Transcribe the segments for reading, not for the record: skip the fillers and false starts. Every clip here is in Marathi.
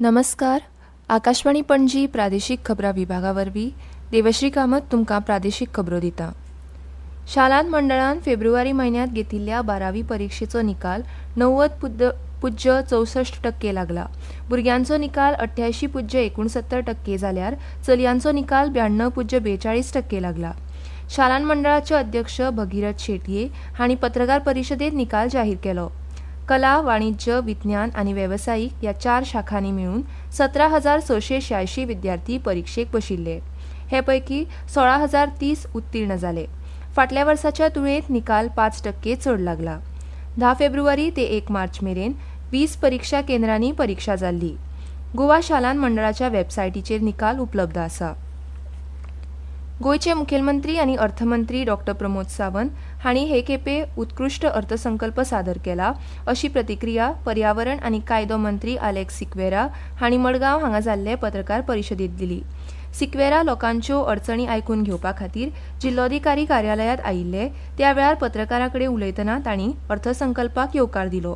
नमस्कार. आकाशवाणी पणजी प्रादेशीक खबरां विभागा वरवीं देवश्री कामत तुमकां प्रादेशीक खबरो दिता. शालांत मंडळान फेब्रुवारी म्हयन्यांत घेतिल्ल्या 12वी परीक्षेचो निकाल 90.64% लागला. भुरग्यांचो निकाल 88.69% जाल्यार चलयांचो निकाल 92.42% लागला. शालांत मंडळाचे अध्यक्ष भगीरथ शेटये हांणी पत्रकार परिशदेंत निकाल जाहीर केलो. कला, वाणिज्य, विज्ञान आनी वेवसायीक ह्या 4 शाखांनी मेळून 17,686 विद्यार्थी परीक्षेक बशिल्ले. हे पैकी 16,030 उत्तीर्ण जाले. फाटल्या वर्साच्या तुळेंत निकाल 5% चड लागला. 10 फेब्रुवारी ते 1 मार्च मेरेन 20 परीक्षा केंद्रांनी परीक्षा जाल्ली. गोवा शालांत मंडळाच्या वेबसायटीचेर निकाल उपलब्ध आसा. गोंयचे मुखेलमंत्री आनी अर्थमंत्री डॉ. प्रमोद सावंत हांणी हे खेपे उत्कृश्ट अर्थसंकल्प सादर केला अशी प्रतिक्रिया पर्यावरण आनी कायदो मंत्री आलेक्स सिक्वेरा हांणी मडगांव हांगा जाल्ले पत्रकार परिशदेंत दिली. सिक्वेरा लोकांच्यो अडचणी आयकून घेवपा खातीर जिल्लोधिकारी कार्यालयांत आयिल्ले त्या वेळार पत्रकारां कडेन उलयतना तांणी अर्थसंकल्पाक येवकार दिलो.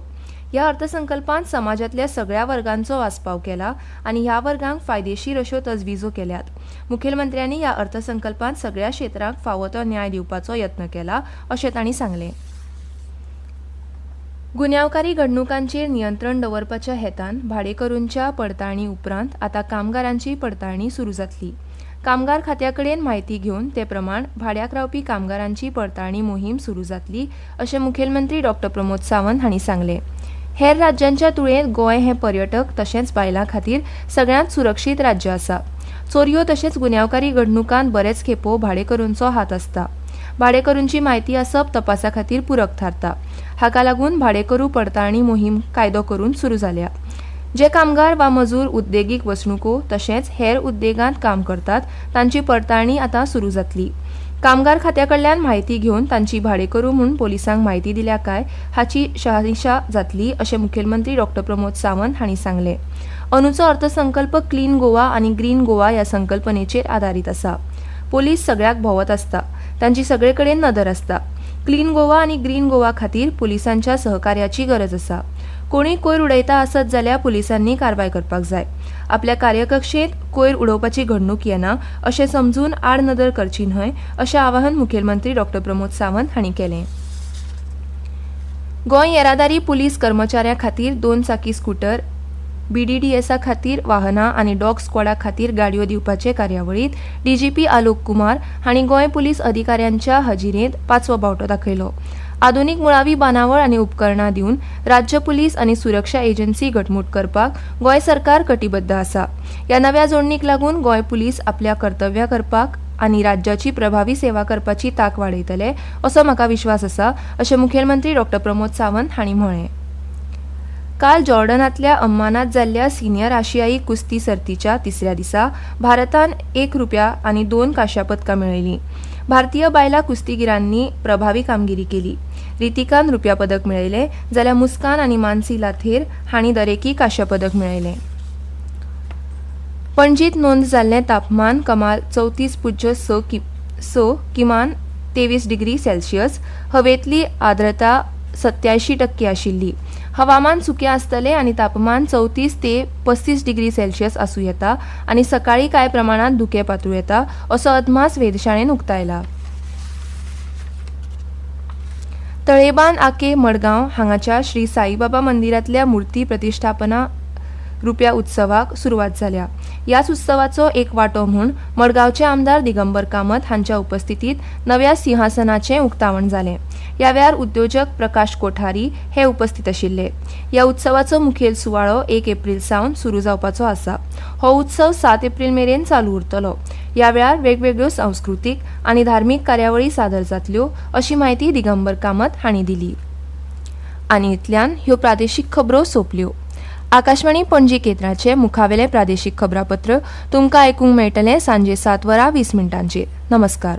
ह्या अर्थसंकल्पांत समाजांतल्या सगळ्या वर्गांचो आस्पाव केला आनी ह्या वर्गांक फायदेशीर अश्यो तजवीजो केल्यात. मुखेलमंत्र्यांनी ह्या अर्थसंकल्पांत सगळ्या क्षेत्रांक फावो तो न्याय दिवपाचो यत्न केला अशें तांणी सांगलें. गुन्यांवकारी घडणुकांचेर नियंत्रण दवरपाच्या हेतान भाडेकरूंच्या पडताळणी उपरांत आतां कामगारांची पडताळणी सुरू जातली. कामगार खात्या कडेन म्हायती घेवन ते प्रमाण भाड्याक रावपी कामगारांची पडताळणी मोहीम सुरू जातली अशें मुखेलमंत्री डॉ. प्रमोद सावंत हांणी सांगलें. हेर राज्यांच्या तुळेंत गोंय हें पर्यटक तशेंच बायलां खातीर सगळ्यांत सुरक्षीत राज्य आसा. चोरयो तशेंच गुन्यांवकारी घडणुकांत बरेच खेपो भाडेकरूंचो हात आसता. भाडेकरूंची म्हायती आसप तपासा खातीर पूरक थारता. हाका लागून भाडेकरू पडताळणी मोहीम कायदो करून सुरू जाल्या. जे कामगार वा मजूर उद्देगीक वसणुको तशेंच हेर उद्देगांत काम करतात तांची पडताळणी आतां सुरू जातली. कामगार खात्या कडल्यान म्हायती घेवन तांची भाडेकरू म्हूण पोलिसांक म्हायती दिल्या काय हाची शहानिशा जातली अशें मुखेलमंत्री डॉ. प्रमोद सावंत हांणी सांगलें. अंदूचो अर्थसंकल्प क्लीन गोवा आनी ग्रीन गोवा ह्या संकल्पनेचेर आदारीत आसा. पोलीस सगळ्याक भोंवत आसता, तांची सगळे कडेन नदर आसता. क्लीन गोवा आनी ग्रीन गोवा खातीर पुलिसांच्या सहकार्याची गरज आसा. कोणूय कोयर उडयता आसत जाल्यार पुलिसांनी कारवाय करपाक जाय. आपल्या कार्यकक्षेंत कोयर उडोवपाची घडणूक येना अशें समजून आड नदर करची न्हय अशें आवाहन मुखेलमंत्री डॉ. प्रमोद सावंत हांणी केलें. गोंय येरादारी पुलीस कर्मचाऱ्यां खातीर 2 चाकी स्कूटर, BDDS खातीर वाहनां आनी डॉग स्क्वॉडा खातीर गाडयो दिवपाचे कार्यावळींत DGP आलोक कुमार हांणी गोंय पुलीस अधिकाऱ्यांच्या हजिरेंत 5वो बावटो दाखयलो. आधुनीक मुळावी बांदावळ आनी उपकरणां दिवन राज्य पुलीस आनी सुरक्षा एजन्सी घटमूट करपाक गोंय सरकार कटिबद्ध आसा. ह्या नव्या जोडणीक लागून गोंय पुलीस आपल्या कर्तव्यां करपाक आनी राज्याची प्रभावी सेवा करपाची तांक वाडयतले असो म्हाका विश्वास आसा अशें मुखेलमंत्री डॉ. प्रमोद सावंत हांणी म्हळें. काल जॉर्डनांतल्या अम्मानात जाल्ल्या सिनियर आशियाई कुस्ती सर्तीच्या 3ऱ्या दिसा भारतान 1 रुपया आनी 2 कांस्य पदकां मेळयलीं. भारतीय बायलां कुस्तीगिरांनी प्रभावी कामगिरी केली. रितिकान रुपया पदक मेळयलें जाल्यार मुस्कान आनी मानसी लाथेर हांणी दरेकी कांस्य पदक मेळयलें. पणजीत नोंद जाल्लें तापमान कमाल 34.6 किमान 23 डिग्री सेल्सियस. हवेतली आर्द्रता 87% आशिल्ली. हवामान सुकें आसतलें आनी तापमान 34 ते 35 डिग्री सेल्सियस आसूं येता आनी सकाळीं कांय प्रमाणांत धुकें पातूळ येता असो अदमास वेधशाळेन उक्तायला. तळेबान आके मडगांव हांगाच्या श्री साईबाबा मंदिरांतल्या मुर्ती प्रतिश्ठापना रुपया उत्सवाक सुरवात जाल्या. ह्याच उत्सवाचो एक वांटो म्हूण मडगांवचे आमदार दिगंबर कामत हांच्या उपस्थितीत नव्या सिंहासनाचें उक्तावण जालें. ह्या वेळार उद्योजक प्रकाश कोठारी हे उपस्थित आशिल्ले. ह्या उत्सवाचो मुखेल सुवाळो 1 एप्रिल सावन सुरू जावपाचो आसा. हो उत्सव 7 एप्रिल मेरेन चालू उरतलो. ह्या वेळार वेगवेगळ्यो सांस्कृतीक आनी धार्मीक कार्यावळी सादर जातल्यो अशी माहिती दिगंबर कामत हांणी दिली. आनी इतल्यान ह्यो प्रादेशीक खबरो सोंपल्यो. आकाशवाणी पणजी केंद्राचे मुखावेले प्रादेशीक खबरापत्र तुमकां आयकूंक मेळटलें सांजे 7:20 नमस्कार.